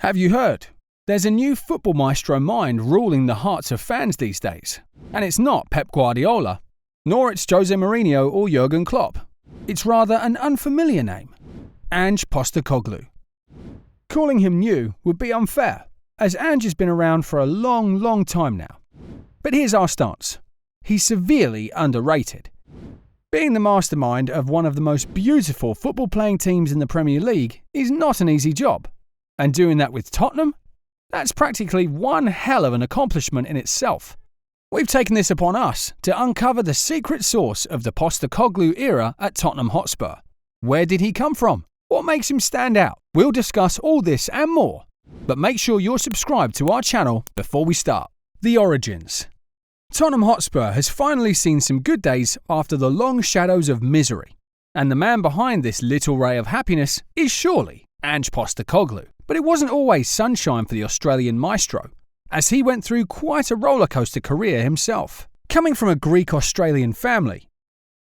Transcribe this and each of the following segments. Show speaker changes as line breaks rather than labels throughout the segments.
Have you heard? There's a new football maestro mind ruling the hearts of fans these days. And it's not Pep Guardiola, nor it's Jose Mourinho or Jurgen Klopp. It's rather an unfamiliar name, Ange Postecoglou. Calling him new would be unfair, as Ange has been around for a long time now. But here's our stance. He's severely underrated. Being the mastermind of one of the most beautiful football-playing teams in the Premier League is not an easy job. And doing that with Tottenham? That's practically one hell of an accomplishment in itself. We've taken this upon us to uncover the secret source of the Postecoglou era at Tottenham Hotspur. Where did he come from? What makes him stand out? We'll discuss all this and more. But make sure you're subscribed to our channel before we start. The origins. Tottenham Hotspur has finally seen some good days after the long shadows of misery. And the man behind this little ray of happiness is surely Ange Postecoglou. But it wasn't always sunshine for the Australian maestro, as he went through quite a rollercoaster career himself. Coming from a Greek-Australian family,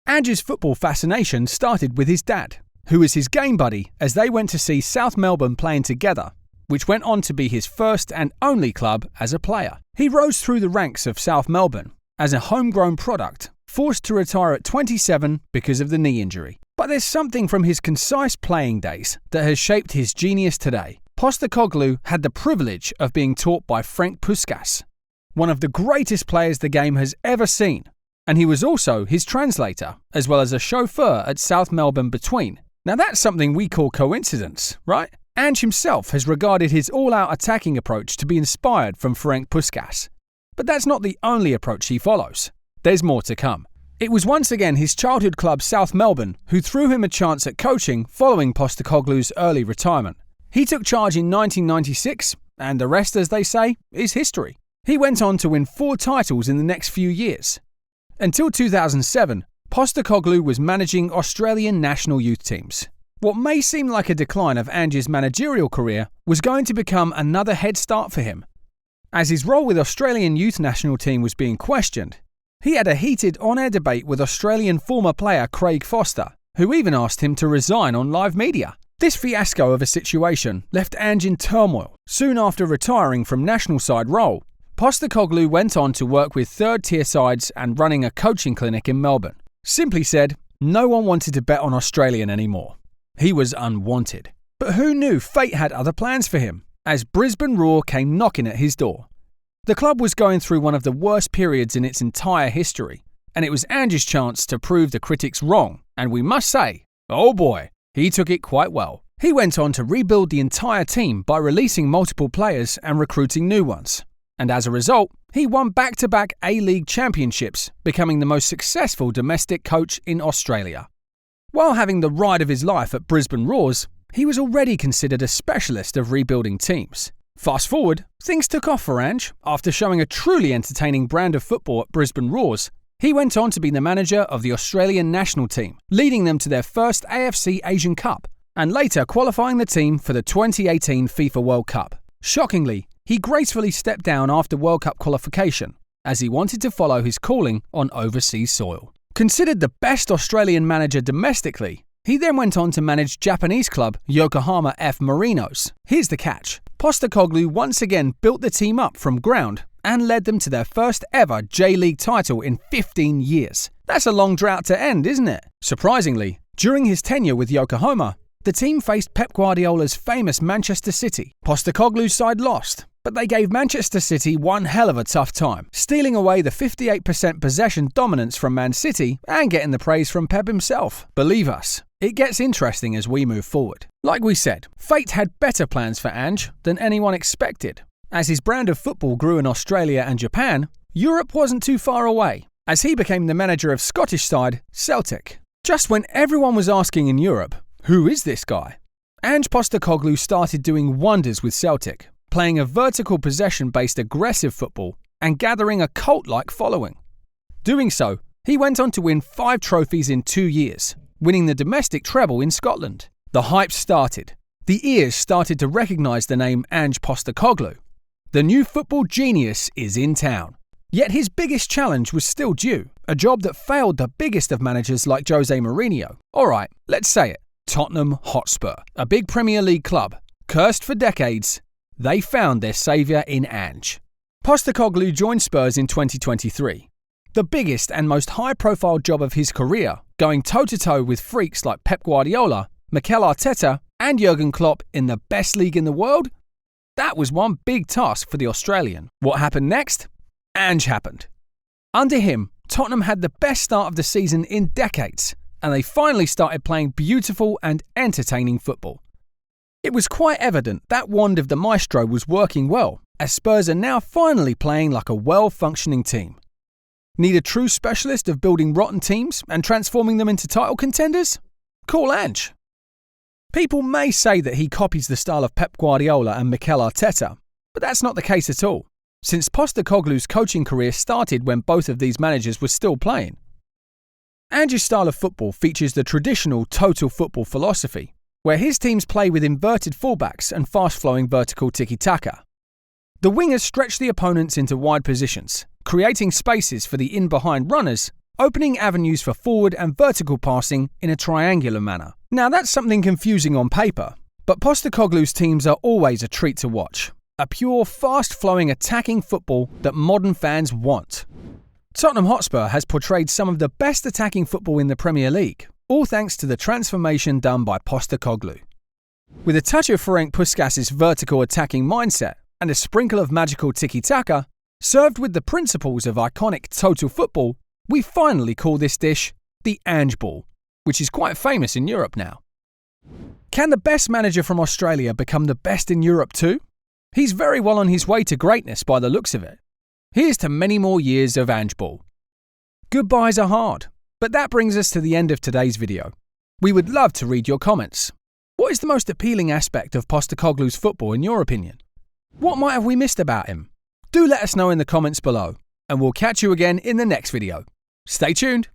Ange's football fascination started with his dad, who was his game buddy as they went to see South Melbourne playing together, which went on to be his first and only club as a player. He rose through the ranks of South Melbourne as a homegrown product, forced to retire at 27 because of the knee injury. But there's something from his concise playing days that has shaped his genius today. Postecoglou had the privilege of being taught by Frank Puskas, one of the greatest players the game has ever seen, and he was also his translator, as well as a chauffeur at South Melbourne between. Now that's something we call coincidence, right? Ange himself has regarded his all-out attacking approach to be inspired from Frank Puskas. But that's not the only approach he follows. There's more to come. It was once again his childhood club South Melbourne who threw him a chance at coaching following Postecoglou's early retirement. He took charge in 1996, and the rest, as they say, is history. He went on to win 4 titles in the next few years. Until 2007, Postecoglou was managing Australian national youth teams. What may seem like a decline of Ange's managerial career was going to become another head start for him. As his role with Australian youth national team was being questioned, he had a heated on-air debate with Australian former player Craig Foster, who even asked him to resign on live media. This fiasco of a situation left Ange in turmoil. Soon after retiring from national side role, Postecoglou went on to work with third-tier sides and running a coaching clinic in Melbourne. Simply said, no one wanted to bet on Australian anymore. He was unwanted. But who knew fate had other plans for him, as Brisbane Roar came knocking at his door. The club was going through one of the worst periods in its entire history, and it was Ange's chance to prove the critics wrong, and we must say, oh boy, he took it quite well. He went on to rebuild the entire team by releasing multiple players and recruiting new ones. And as a result, he won back-to-back A-League championships, becoming the most successful domestic coach in Australia. While having the ride of his life at Brisbane Roars, he was already considered a specialist of rebuilding teams. Fast forward, things took off for Ange. After showing a truly entertaining brand of football at Brisbane Roars, he went on to be the manager of the Australian national team, leading them to their first AFC Asian Cup, and later qualifying the team for the 2018 FIFA World Cup. Shockingly, he gracefully stepped down after World Cup qualification, as he wanted to follow his calling on overseas soil. Considered the best Australian manager domestically, he then went on to manage Japanese club Yokohama F. Marinos. Here's the catch. Postecoglou once again built the team up from ground and led them to their first ever J-League title in 15 years. That's a long drought to end, isn't it? Surprisingly, during his tenure with Yokohama, the team faced Pep Guardiola's famous Manchester City. Postecoglou's side lost, but they gave Manchester City one hell of a tough time, stealing away the 58% possession dominance from Man City and getting the praise from Pep himself. Believe us, it gets interesting as we move forward. Like we said, fate had better plans for Ange than anyone expected. As his brand of football grew in Australia and Japan, Europe wasn't too far away, as he became the manager of Scottish side Celtic. Just when everyone was asking in Europe, who is this guy? Ange Postecoglou started doing wonders with Celtic, playing a vertical possession-based aggressive football and gathering a cult-like following. Doing so, he went on to win 5 trophies in 2 years, winning the domestic treble in Scotland. The hype started. The ears started to recognise the name Ange Postecoglou. The new football genius is in town. Yet his biggest challenge was still due, a job that failed the biggest of managers like Jose Mourinho. Alright, let's say it. Tottenham Hotspur, a big Premier League club, cursed for decades, they found their saviour in Ange. Postecoglou joined Spurs in 2023. The biggest and most high-profile job of his career, going toe-to-toe with freaks like Pep Guardiola, Mikel Arteta and Jurgen Klopp in the best league in the world? That was one big task for the Australian. What happened next? Ange happened. Under him, Tottenham had the best start of the season in decades, and they finally started playing beautiful and entertaining football. It was quite evident that wand of the maestro was working well, as Spurs are now finally playing like a well-functioning team. Need a true specialist of building rotten teams and transforming them into title contenders? Call Ange. People may say that he copies the style of Pep Guardiola and Mikel Arteta, but that's not the case at all, since Postecoglou's coaching career started when both of these managers were still playing. Ange's style of football features the traditional total football philosophy, where his teams play with inverted fullbacks and fast-flowing vertical tiki-taka. The wingers stretch the opponents into wide positions, creating spaces for the in-behind runners, opening avenues for forward and vertical passing in a triangular manner. Now that's something confusing on paper, but Postecoglou's teams are always a treat to watch. A pure, fast-flowing attacking football that modern fans want. Tottenham Hotspur has portrayed some of the best attacking football in the Premier League, all thanks to the transformation done by Postecoglou. With a touch of Ferenc Puskas' vertical attacking mindset and a sprinkle of magical tiki-taka, served with the principles of iconic total football, we finally call this dish the Ange Ball, which is quite famous in Europe now. Can the best manager from Australia become the best in Europe too? He's very well on his way to greatness by the looks of it. Here's to many more years of Ange Ball. Goodbyes are hard, but that brings us to the end of today's video. We would love to read your comments. What is the most appealing aspect of Postecoglou's football in your opinion? What might have we missed about him? Do let us know in the comments below, and we'll catch you again in the next video. Stay tuned!